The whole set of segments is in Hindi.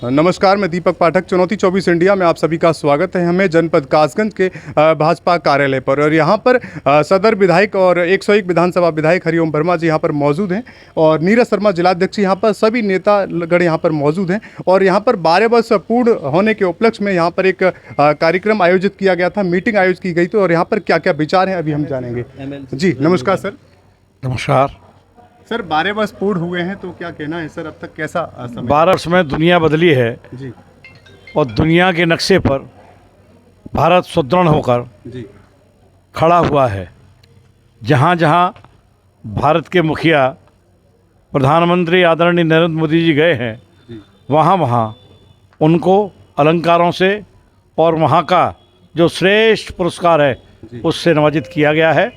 नमस्कार, मैं दीपक पाठक, चुनौती 24 इंडिया में आप सभी का स्वागत है। हमें जनपद कासगंज के भाजपा कार्यालय पर, और यहाँ पर सदर विधायक और 101 विधानसभा विधायक हरिओम वर्मा जी यहाँ पर मौजूद हैं और नीरज शर्मा जिलाध्यक्ष, यहाँ पर सभी नेतागण यहाँ पर मौजूद हैं। और यहाँ पर 12 वर्ष पूर्ण होने के उपलक्ष्य में यहाँ पर एक कार्यक्रम आयोजित किया गया था, मीटिंग आयोजित की गई थी, और यहाँ पर क्या क्या विचार हैं अभी हम जानेंगे। जी नमस्कार सर। नमस्कार सर, 12 वर्ष पूर्ण हुए हैं, तो क्या कहना है सर, अब तक कैसा समय? 12 वर्ष में दुनिया बदली है जी और दुनिया के नक्शे पर भारत सुदृढ़ होकर जी खड़ा हुआ है। जहाँ जहाँ भारत के मुखिया प्रधानमंत्री आदरणीय नरेंद्र मोदी जी गए हैं, वहाँ वहाँ उनको अलंकारों से और वहाँ का जो श्रेष्ठ पुरस्कार है उससे नवाजित किया गया है।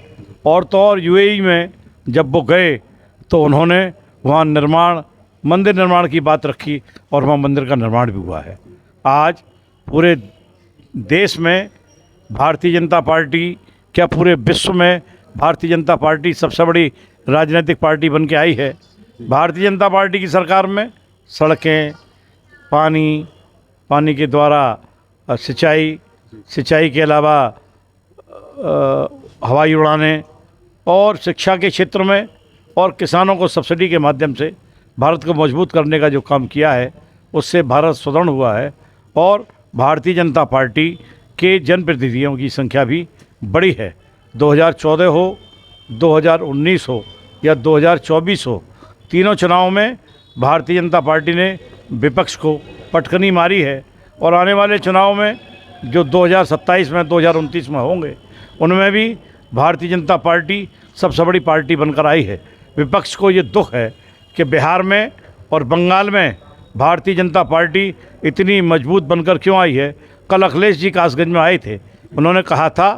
और तो और यूएई में जब वो गए तो उन्होंने वहाँ मंदिर निर्माण की बात रखी और वहाँ मंदिर का निर्माण भी हुआ है। आज पूरे देश में भारतीय जनता पार्टी, क्या पूरे विश्व में भारतीय जनता पार्टी सबसे बड़ी राजनीतिक पार्टी बन के आई है। भारतीय जनता पार्टी की सरकार में सड़कें, पानी के द्वारा सिंचाई के अलावा हवाई उड़ानें और शिक्षा के क्षेत्र में और किसानों को सब्सिडी के माध्यम से भारत को मजबूत करने का जो काम किया है, उससे भारत सुदृढ़ हुआ है। और भारतीय जनता पार्टी के जनप्रतिनिधियों की संख्या भी बड़ी है। 2014 हो, 2019 हो या 2024 हो, तीनों चुनाव में भारतीय जनता पार्टी ने विपक्ष को पटकनी मारी है। और आने वाले चुनाव में जो 2027 में 2029 में होंगे, उनमें भी भारतीय जनता पार्टी सबसे बड़ी पार्टी बनकर आई है। विपक्ष को ये दुख है कि बिहार में और बंगाल में भारतीय जनता पार्टी इतनी मजबूत बनकर क्यों आई है। कल अखिलेश जी कासगंज में आए थे, उन्होंने कहा था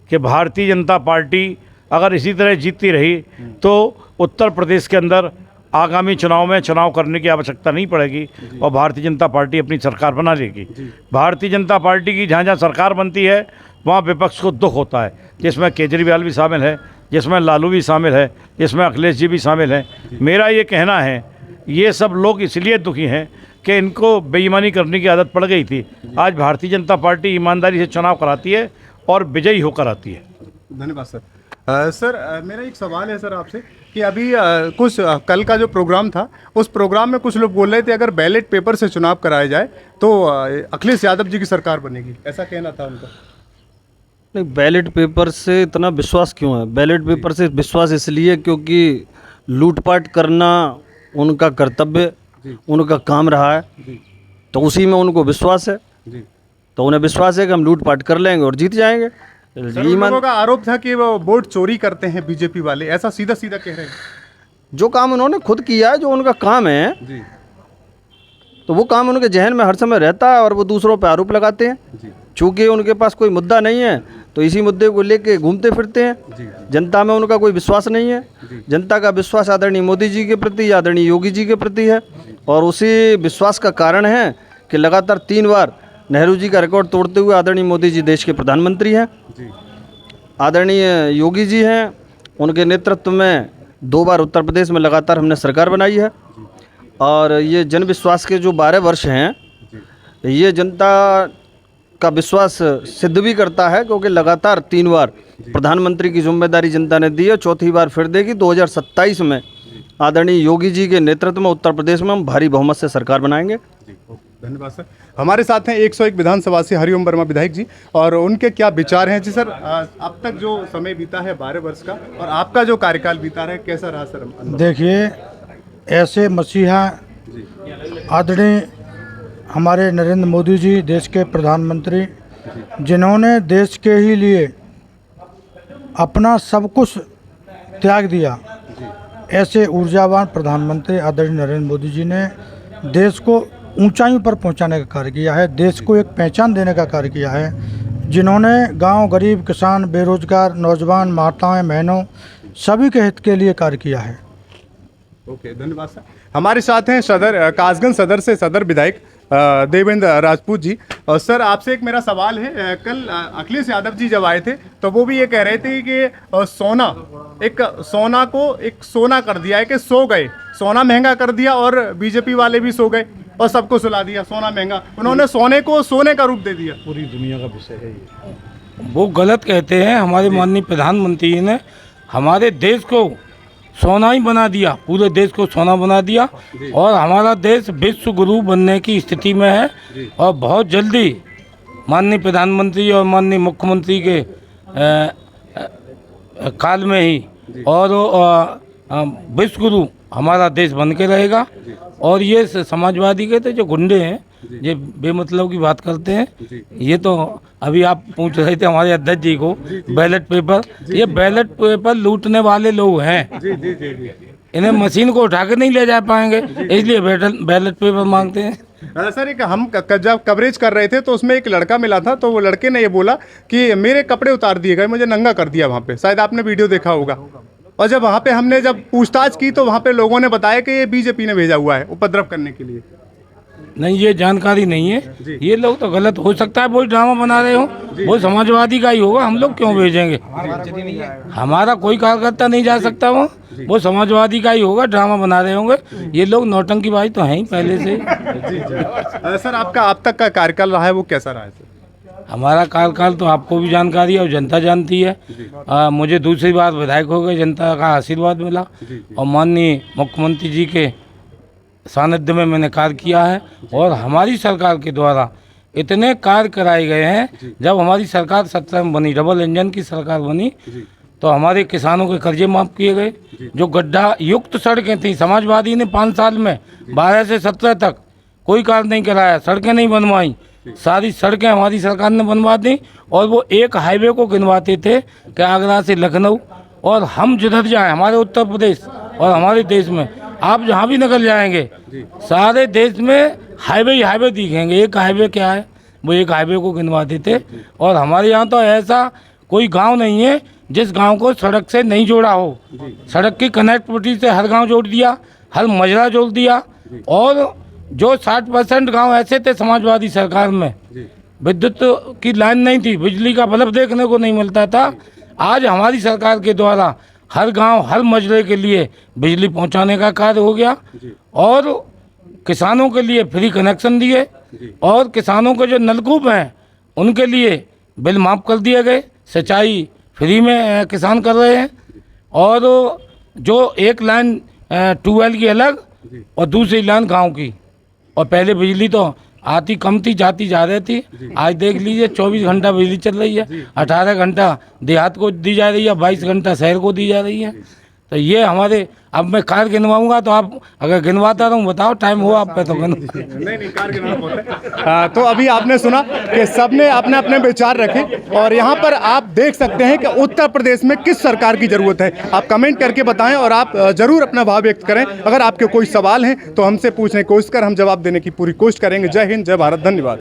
कि भारतीय जनता पार्टी अगर इसी तरह जीतती रही तो उत्तर प्रदेश के अंदर आगामी चुनाव में चुनाव करने की आवश्यकता नहीं पड़ेगी और भारतीय जनता पार्टी अपनी सरकार बना लेगी। भारतीय जनता पार्टी की जहाँ जहाँ सरकार बनती है वहाँ विपक्ष को दुख होता है, जिसमें केजरीवाल भी शामिल है, जिसमें लालू भी शामिल है, जिसमें अखिलेश जी भी शामिल हैं। मेरा ये कहना है, ये सब लोग इसलिए दुखी हैं कि इनको बेईमानी करने की आदत पड़ गई थी। आज भारतीय जनता पार्टी ईमानदारी से चुनाव कराती है और विजयी होकर आती है। धन्यवाद सर। सर, मेरा एक सवाल है सर आपसे कि अभी कुछ कल का जो प्रोग्राम था, उस प्रोग्राम में कुछ लोग बोल रहे थे अगर बैलेट पेपर से चुनाव कराया जाए तो अखिलेश यादव जी की सरकार बनेगी, ऐसा कहना था उनका। नहीं, बैलेट पेपर से इतना विश्वास क्यों है? बैलेट पेपर से विश्वास इसलिए क्योंकि लूटपाट करना उनका कर्तव्य, उनका काम रहा है, तो उसी में उनको विश्वास है। तो उन्हें विश्वास है कि हम लूटपाट कर लेंगे और जीत जाएंगे। लोगों का आरोप था कि वो वोट चोरी करते हैं बीजेपी वाले, ऐसा सीधा सीधा कह रहे हैं। जो काम उन्होंने खुद किया है, जो उनका काम है, तो वो काम उनके जहन में हर समय रहता है और वो दूसरों पर आरोप लगाते हैं। चूँकि उनके पास कोई मुद्दा नहीं है तो इसी मुद्दे को लेके घूमते फिरते हैं। जनता में उनका कोई विश्वास नहीं है। जनता का विश्वास आदरणीय मोदी जी के प्रति, आदरणीय योगी जी के प्रति है, और उसी विश्वास का कारण है कि लगातार 3 बार नेहरू जी का रिकॉर्ड तोड़ते हुए आदरणीय मोदी जी देश के प्रधानमंत्री हैं। आदरणीय योगी जी हैं, उनके नेतृत्व में 2 बार उत्तर प्रदेश में लगातार हमने सरकार बनाई है। और ये जन विश्वास के जो 12 वर्ष हैं, ये जनता का विश्वास सिद्ध भी करता है, क्योंकि लगातार 3 बार प्रधानमंत्री की जिम्मेदारी जनता ने दी है, चौथी बार फिर देगी। 2027 में आदरणीय योगी जी के नेतृत्व में उत्तर प्रदेश में हम भारी बहुमत से सरकार बनाएंगे। धन्यवाद सर। हमारे साथ हैं 101 विधानसभा से हरिओम वर्मा विधायक जी, और उनके क्या विचार हैं। जी सर, अब तक जो समय बीता है 12 वर्ष का, और आपका जो कार्यकाल बीता रहा है, कैसा रहा सर? देखिए, ऐसे मसीहा आदरणीय हमारे नरेंद्र मोदी जी, देश के प्रधानमंत्री, जिन्होंने देश के ही लिए अपना सब कुछ त्याग दिया, ऐसे ऊर्जावान प्रधानमंत्री आदरणीय नरेंद्र मोदी जी ने देश को ऊंचाइयों पर पहुंचाने का कार्य किया है, देश को एक पहचान देने का कार्य किया है। जिन्होंने गांव, गरीब, किसान, बेरोजगार, नौजवान, माताएं, बहनों सभी के हित के लिए कार्य किया है। ओके, धन्यवाद सर। हमारे साथ हैं कासगंज सदर से सदर विधायक देवेंद्र राजपूत जी। और सर, आपसे एक मेरा सवाल है, कल अखिलेश यादव जी जब आए थे तो वो भी ये कह रहे थे कि सोना को एक सोना कर दिया है, कि सो गए, सोना महंगा कर दिया और बीजेपी वाले भी सो गए। और सबको सुला दिया, सोना महंगा, उन्होंने सोने को सोने का रूप दे दिया। पूरी दुनिया का विषय है ये। वो गलत कहते हैं। हमारे माननीय प्रधानमंत्री ने हमारे देश को सोना ही बना दिया, पूरे देश को सोना बना दिया और हमारा देश विश्व गुरु बनने की स्थिति में है और बहुत जल्दी माननीय प्रधानमंत्री और माननीय मुख्यमंत्री के काल में ही और विश्व गुरु हमारा देश बन के रहेगा। और ये समाजवादी के तो जो गुंडे हैं, ये बेमतलब की बात करते हैं। ये तो अभी आप पूछ रहे थे हमारे अध्यक्ष जी को बैलेट पेपर, ये बैलेट पेपर लूटने वाले लोग हैं। इन्हें मशीन को उठा के नहीं ले जा पाएंगे, इसलिए बैलेट पेपर मांगते हैं। सर एक हम जब कवरेज कर रहे थे तो उसमें एक लड़का मिला था, तो वो लड़के ने ये बोला कि मेरे कपड़े उतार दिए गए, मुझे नंगा कर दिया वहाँ पे, शायद आपने वीडियो देखा होगा। और जब वहाँ पे हमने जब पूछताछ की तो वहाँ पे लोगों ने बताया कि ये बीजेपी ने भेजा हुआ है उपद्रव करने के लिए। नहीं, ये जानकारी नहीं है। ये लोग तो गलत हो सकता है, वो ड्रामा बना रहे हो, वो समाजवादी का ही होगा, हम लोग क्यों भेजेंगे? हमारा कोई कार्यकर्ता नहीं जा सकता वो समाजवादी का ही होगा, ड्रामा बना रहे होंगे। ये लोग नौटंकीबाज तो हैं ही पहले से। सर आपका अब तक का कार्यकाल रहा है वो कैसा रहा है सर? हमारा कार्यकाल तो आपको भी जानकारी है और जनता जानती है। मुझे दूसरी बार विधायक हो गए, जनता का आशीर्वाद मिला और माननीय मुख्यमंत्री जी के सानिध्य में मैंने कार्य किया है और हमारी सरकार के द्वारा इतने कार्य कराए गए हैं। जब हमारी सरकार 17 में बनी, डबल इंजन की सरकार बनी, तो हमारे किसानों के कर्जे माफ़ किए गए। जो गड्ढा युक्त सड़कें थी, समाजवादी ने 5 साल में 12 से 17 तक कोई कार्य नहीं कराया, सड़कें नहीं बनवाई, सारी सड़कें हमारी सरकार ने बनवा दी। और वो एक हाईवे को गिनवाते थे कि आगरा से लखनऊ, और हम जिधर जाएं, हमारे उत्तर प्रदेश और हमारे देश में आप जहाँ भी निकल जाएंगे, सारे देश में हाईवे ही हाईवे दिखेंगे। एक हाईवे क्या है, वो एक हाईवे को गिनवाते थे। और हमारे यहाँ तो ऐसा कोई गांव नहीं है जिस गांव को सड़क से नहीं जोड़ा हो। सड़क की कनेक्टिविटी से हर गांव जोड़ दिया, हर मजरा जोड़ दिया। और जो 60% गांव ऐसे थे समाजवादी सरकार में, विद्युत की लाइन नहीं थी, बिजली का बल्ब देखने को नहीं मिलता था। आज हमारी सरकार के द्वारा हर गांव, हर मजरे के लिए बिजली पहुंचाने का कार्य हो गया और किसानों के लिए फ्री कनेक्शन दिए और किसानों के जो नलकूप हैं उनके लिए बिल माफ़ कर दिए गए। सिंचाई फ्री में किसान कर रहे हैं। और जो एक लाइन ट्यूबवेल की अलग और दूसरी लाइन गांव की, और पहले बिजली तो आती कम थी, जाती जा रही थी। आज देख लीजिए 24 घंटा बिजली चल रही है, 18 घंटा देहात को दी जा रही है, 22 घंटा शहर को दी जा रही है। तो ये हमारे, अब मैं कार गिनवाऊंगा तो आप अगर गिनवाता रहूँ, बताओ टाइम हो आप पे तो नहीं कार गिनवाना बोलते। तो अभी आपने सुना कि सबने अपने अपने विचार रखे और यहाँ पर आप देख सकते हैं कि उत्तर प्रदेश में किस सरकार की जरूरत है। आप कमेंट करके बताएं और आप जरूर अपना भाव व्यक्त करें। अगर आपके कोई सवाल हैं तो हमसे पूछने की कोशिश कर, हम जवाब देने की पूरी कोशिश करेंगे। जय हिंद, जय भारत, धन्यवाद।